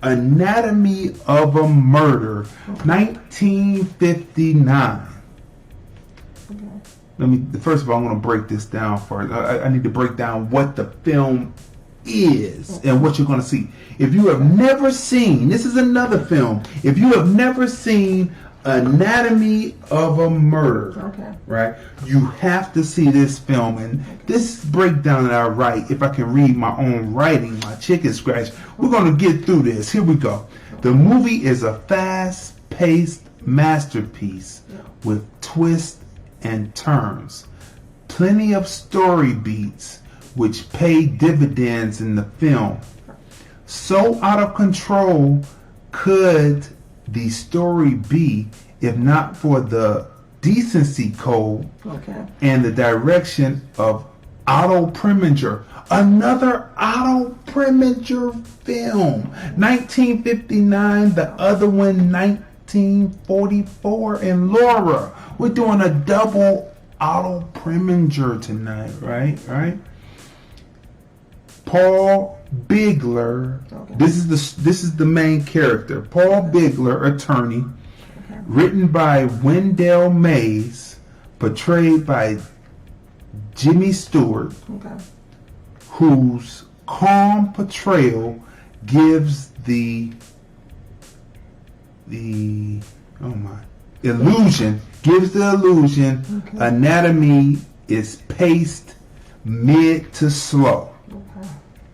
Anatomy of a Murder, 1959. First of all, I'm going to break this down first. I need to break down what the film is and what you're going to see. If you have never seen, this is another film. If you have never seen Anatomy of a Murder, right? You have to see this film. And this breakdown that I write, if I can read my own writing, my chicken scratch, we're going to get through this. Here we go. The movie is a fast-paced masterpiece with twists and turns. Plenty of story beats which pay dividends in the film. So out of control could the story be if not for the decency code and the direction of Otto Preminger. Another Otto Preminger film. 1959, the other one 1944, and Laura. We're doing a double Otto Preminger tonight, right? Paul Bigler. This is the main character. Paul Bigler, attorney, written by Wendell Mays, portrayed by Jimmy Stewart, whose calm portrayal gives the illusion. Anatomy is paced mid to slow.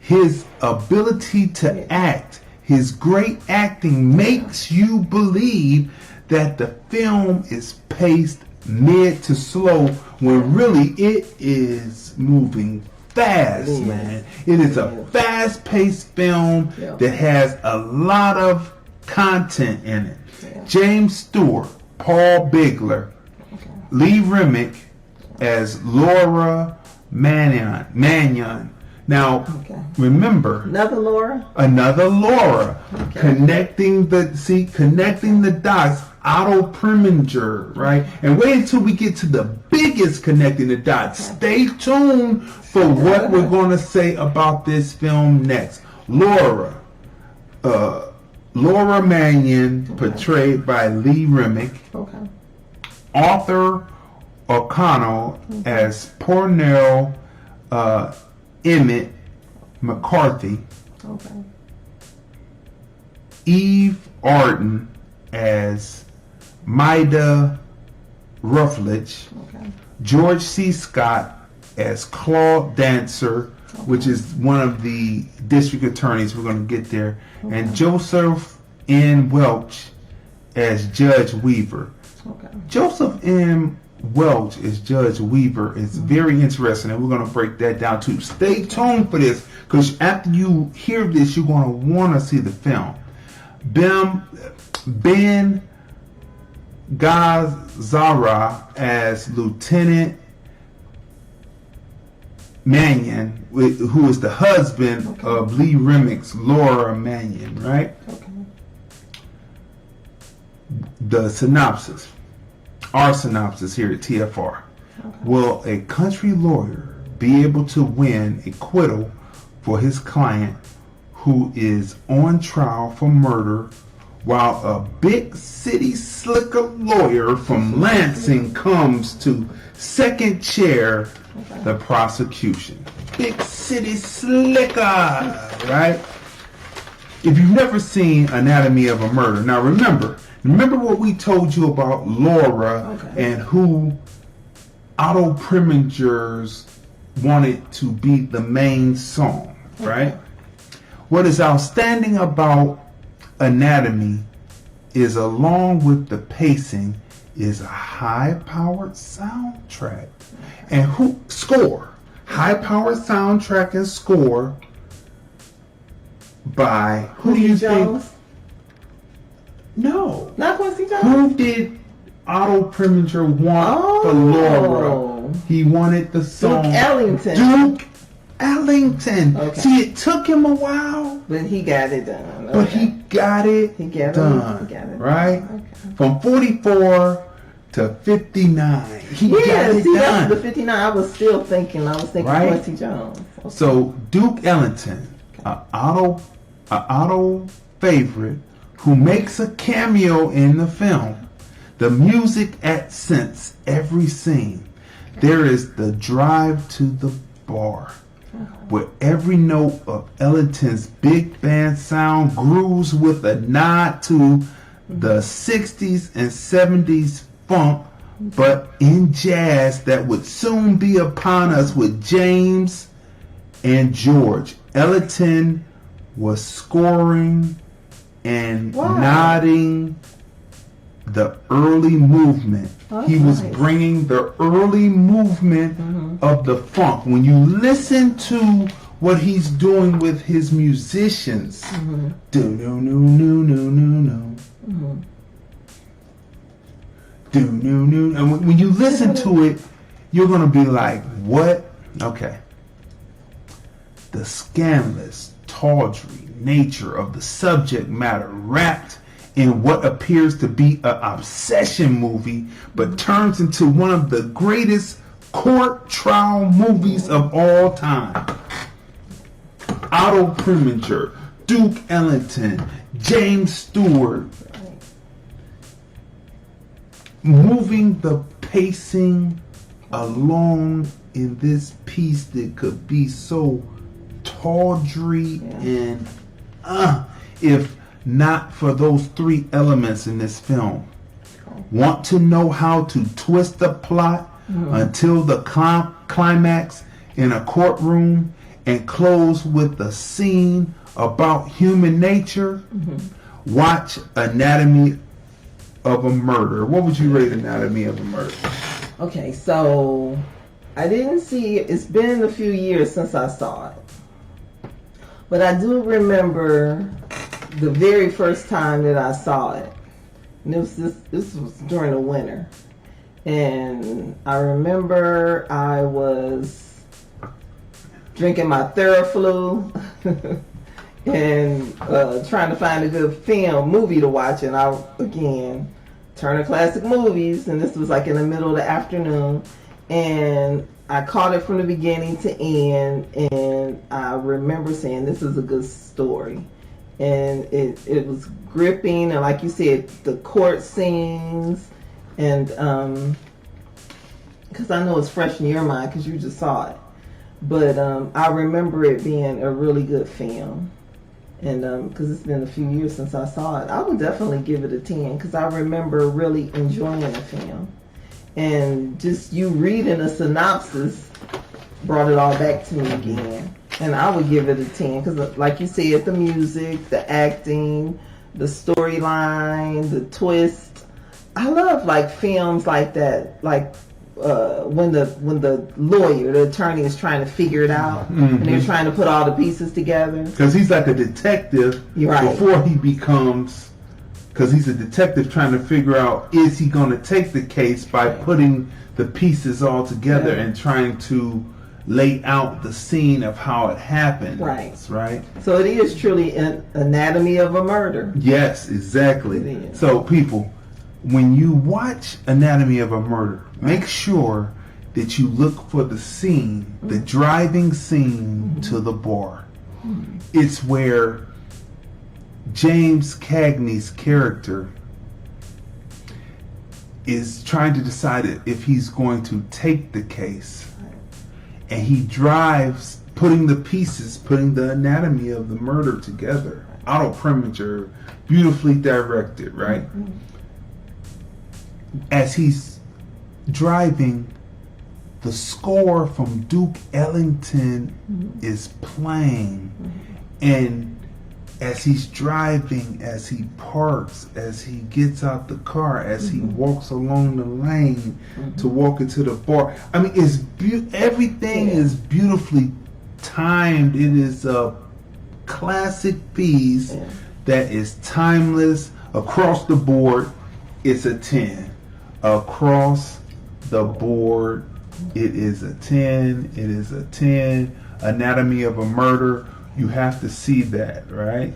His ability to act, his great acting makes you believe that the film is paced mid to slow when really it is moving fast, man. It is a fast-paced film that has a lot of content in it. James Stewart, Paul Bigler, Lee Remick as Laura Mannion. Now, remember, another Laura, connecting the dots. Otto Preminger, right? And wait until we get to the biggest connecting the dots. Stay tuned for what we're going to say about this film next. Laura Mannion, portrayed by Lee Remick. Arthur O'Connell as Pornell Emmett McCarthy. Eve Arden as Maida Ruffledge. George C. Scott as Claude Dancer, which is one of the district attorneys. We're going to get there. And Joseph N. Welch as Judge Weaver. Joseph N. Welch as Judge Weaver is very interesting, and we're going to break that down too. Stay tuned for this, because after you hear this, you're going to want to see the film. Ben Gazzara as Lieutenant Mannion, who is the husband of Lee Remick's Laura Mannion, right? The synopsis. Our synopsis here at TFR. Will a country lawyer be able to win acquittal for his client who is on trial for murder, while a big city slicker lawyer from Lansing comes to second chair the prosecution? Big city slicker, right? If you've never seen Anatomy of a Murder, now remember what we told you about Laura and who Otto Preminger's wanted to be the main song, right? What is outstanding about Anatomy is, along with the pacing, is a high-powered soundtrack and high-powered soundtrack and score by who do you think? No, not Quincy Jones. Who did Otto Preminger want for Laura? He wanted the song Duke Ellington. See, it took him a while, but he got it done. But he got it done. Right? From 44 to 59. He got it done. That's the 59. I was thinking right? Quincy Jones. So Duke Ellington, Otto favorite, who makes a cameo in the film. The music accents every scene. There is the drive to the bar, where every note of Ellington's big band sound grooves with a nod to the 60s and 70s funk, but in jazz that would soon be upon us with James and George. Ellington was scoring and nodding the early movement. He was bringing the early movement of the funk. When you listen to what he's doing with his musicians, do no no no no no no, do no no, and when you listen to it, you're gonna be like, what? Okay. The scandalous, tawdry nature of the subject matter wrapped in what appears to be an obsession movie, but turns into one of the greatest court trial movies of all time. Otto Preminger, Duke Ellington, James Stewart, moving the pacing along in this piece that could be so tawdry and if not for those three elements in this film. Want to know how to twist the plot until the climax in a courtroom and close with a scene about human nature? Watch Anatomy of a Murder. What would you rate Anatomy of a Murder? Okay, so I didn't see it. It's been a few years since I saw it. But I do remember the very first time that I saw it. And this was during the winter. And I remember I was drinking my Theraflu and trying to find a good movie to watch. And I, again, Turner Classic Movies. And this was like in the middle of the afternoon. And I caught it from the beginning to end. And I remember saying, this is a good story. And it was gripping, and like you said, the court scenes, and because I know it's fresh in your mind because you just saw it, but I remember it being a really good film, and because it's been a few years since I saw it, I would definitely give it a 10 because I remember really enjoying the film, and just you reading a synopsis brought it all back to me again. And I would give it a 10 because, like you said, the music, the acting, the storyline, the twist. I love like films like that, like when the lawyer, the attorney, is trying to figure it out, and they're trying to put all the pieces together. Because he's like a detective before he becomes. Because he's a detective trying to figure out, is he going to take the case by putting the pieces all together and trying to lay out the scene of how it happened. Right. So it is truly an anatomy of a murder. Yes, exactly. So people, when you watch Anatomy of a Murder, make sure that you look for the scene, the driving scene to the bar. It's where James Cagney's character is trying to decide if he's going to take the case. And he drives, putting the anatomy of the murder together. Otto Preminger, beautifully directed, right? As he's driving, the score from Duke Ellington is playing. And as he's driving, as he parks, as he gets out the car, as he walks along the lane to walk into the bar. I mean, everything is beautifully timed. It is a classic piece that is timeless across the board. It's a 10. Across the board, it is a 10. It is a 10. Anatomy of a Murder. You have to see that, right?